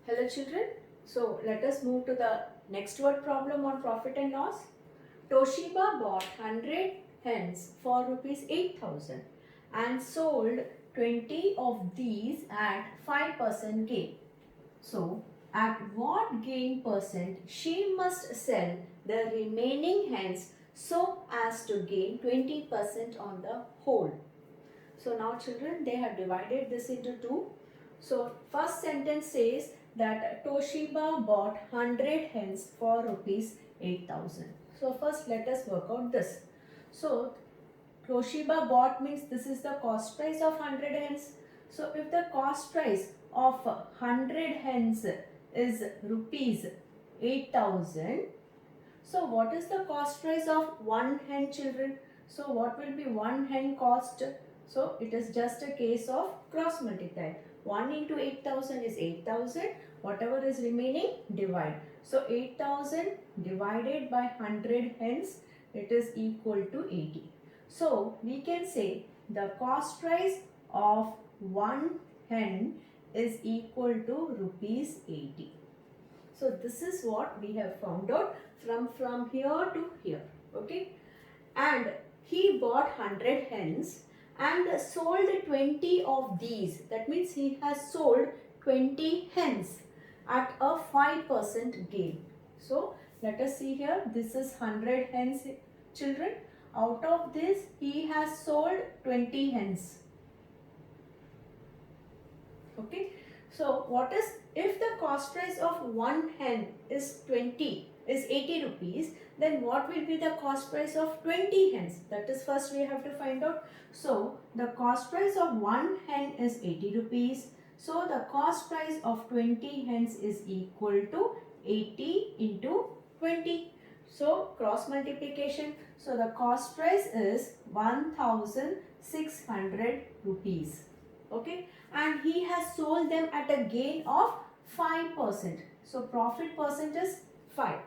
Hello children. So let us move to the next word problem on profit and loss. Toshiba bought 100 hens for rupees 8,000 and sold 20 of these at 5% gain. So at what gain percent she must sell the remaining hens so as to gain 20% on the whole. So now children, they have divided this into two. So first sentence says that Toshiba bought 100 hens for rupees 8,000. So first let us work out this. So Toshiba bought means this is the cost price of 100 hens. So if the cost price of 100 hens is rupees 8,000, so what is the cost price of one hen, children? So what will be one hen cost? So it is just a case of cross multiply. 1 into 8,000 is 8,000. Whatever is remaining, divide. So 8,000 divided by 100 hens, it is equal to 80. So we can say the cost price of one hen is equal to rupees 80. So this is what we have found out from here to here. Okay. And he bought 100 hens and sold 20 of these. That means he has sold 20 hens at a 5% gain. So let us see here. This is 100 hens, children. Out of this he has sold 20 hens. Okay. So what is, if the cost price of one hen is 80 rupees, then what will be the cost price of 20 hens? That is first we have to find out. So the cost price of one hen is 80 rupees. So the cost price of 20 hens is equal to 80 into 20. So cross multiplication. So the cost price is 1,600 rupees. Okay, and he has sold them at a gain of 5%. So profit percent is 5.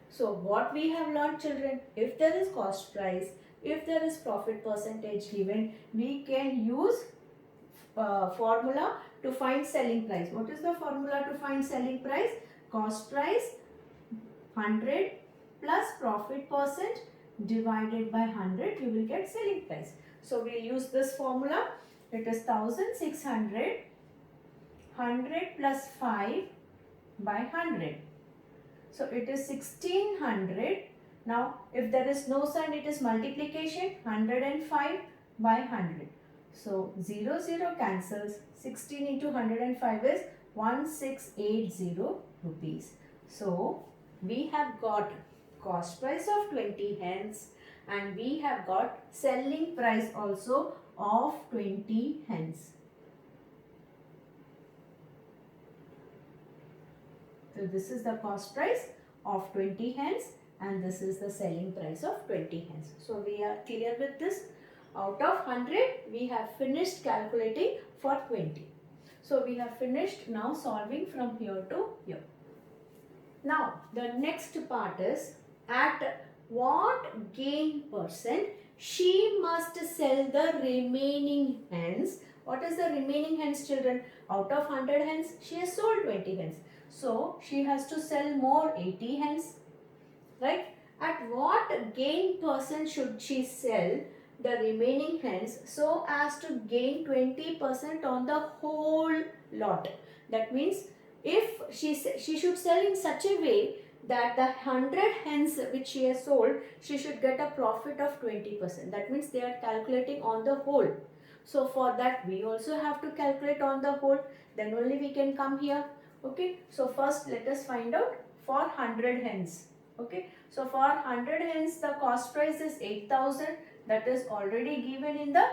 So what we have learned, children, if there is cost price, if there is profit percentage given, we can use formula to find selling price. What is the formula to find selling price? Cost price 100 plus profit percent divided by 100, you will get selling price. So we will use this formula. It is 1,600, 100 plus 5 by 100. So it is 1,600. Now if there is no sign, it is multiplication, 105 by 100. So 0, 0 cancels. 16 into 105 is 1,680 rupees. So we have got cost price of 20 hens and we have got selling price also of 20 hens. So this is the cost price of 20 hens and this is the selling price of 20 hens. So we are clear with this. Out of 100 we have finished calculating for 20. So we have finished now solving from here to here. Now the next part is at what gain percent she must sell the remaining hens. What is the remaining hens, children? Out of 100 hens, she has sold 20 hens. So she has to sell more 80 hens, right? At what gain percent should she sell the remaining hens so as to gain 20% on the whole lot? That means if she should sell in such a way that the 100 hens which she has sold, she should get a profit of 20%. That means they are calculating on the whole. So for that we also have to calculate on the whole. Then only we can come here. Okay. So first let us find out for 100 hens. Okay. So for 100 hens the cost price is 8,000. That is already given in the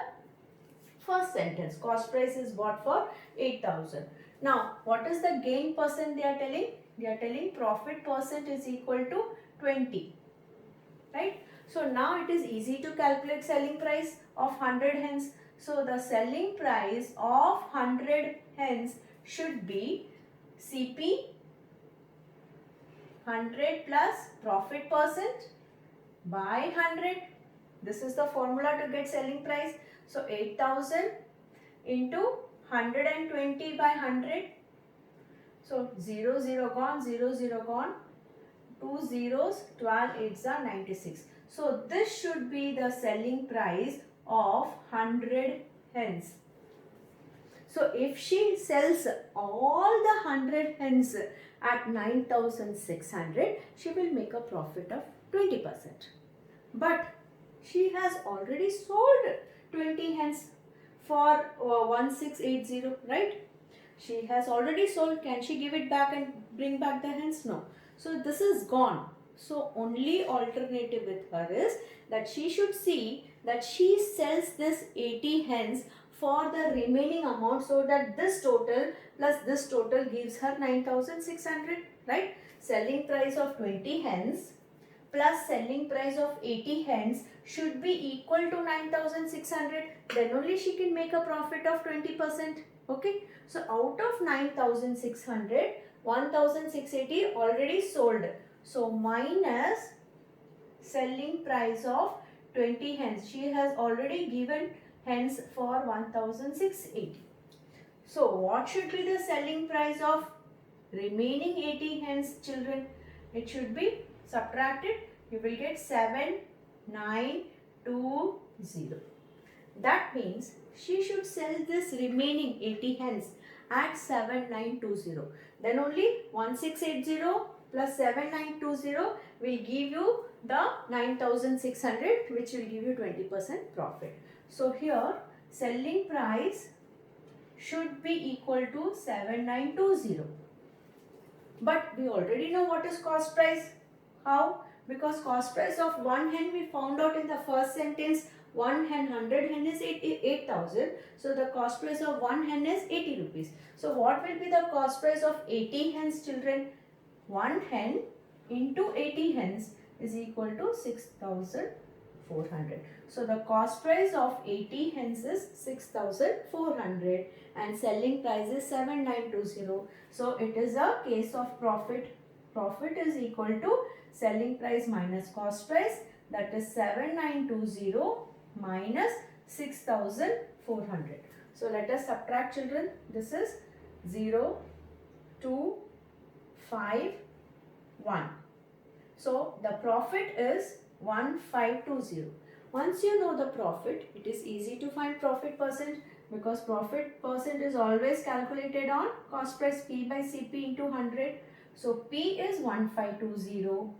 first sentence. Cost price is what for 8,000. Now what is the gain percent they are telling? They are telling profit percent is equal to 20. Right. So now it is easy to calculate selling price of 100 hens. So the selling price of 100 hens should be CP 100 plus profit percent by 100. This is the formula to get selling price. So 8,000 into 120 by 100. So 0 0 gone, 0 0 gone, 2 zeros, 12 8s are 96. So this should be the selling price of 100 hens. So if she sells all the 100 hens at 9,600, she will make a profit of 20%. But she has already sold 20 hens for 1680, right? She has already sold. Can she give it back and bring back the hens? No. So this is gone. So only alternative with her is that she should see that she sells this 80 hens for the remaining amount, so that this total plus this total gives her 9,600, right? Selling price of 20 hens plus selling price of 80 hens should be equal to 9,600. Then only she can make a profit of 20%. Okay. So out of 9,600, 1,680 already sold. So minus selling price of 20 hens. She has already given hens for 1,680. So what should be the selling price of remaining 80 hens, children? It should be subtracted. You will get 7,920. That means she should sell this remaining 80 hens at 7,920. Then only 1,680 plus 7,920 will give you the 9,600, which will give you 20% profit. So here selling price should be equal to 7,920. But we already know what is cost price. How? Because cost price of one hen we found out in the first sentence. One hen, 100 hen is 8,000. So the cost price of one hen is 80 rupees. So what will be the cost price of 80 hens, children? One hen into 80 hens is equal to 6,400. So the cost price of 80 hens is 6,400 and selling price is 7,920. So it is a case of profit. Profit is equal to selling price minus cost price, that is 7,920 minus 6,400. So let us subtract, children. This is 0, 2, 5, 1. So the profit is 1,520. Once you know the profit, it is easy to find profit percent, because profit percent is always calculated on cost price P by CP into 100. So P is 1,520.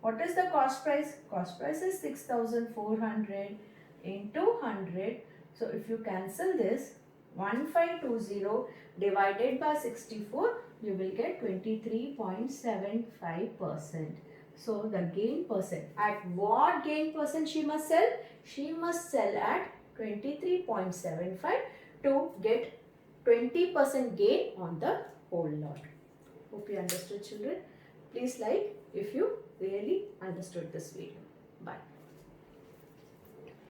What is the cost price? Cost price is 6,400 into 100. So if you cancel this, 1,520 divided by 64, you will get 23.75%. So the gain percent, at what gain percent she must sell? She must sell at 23.75 to get 20% gain on the whole lot. Hope you understood, children. Please like if you really understood this video. Bye.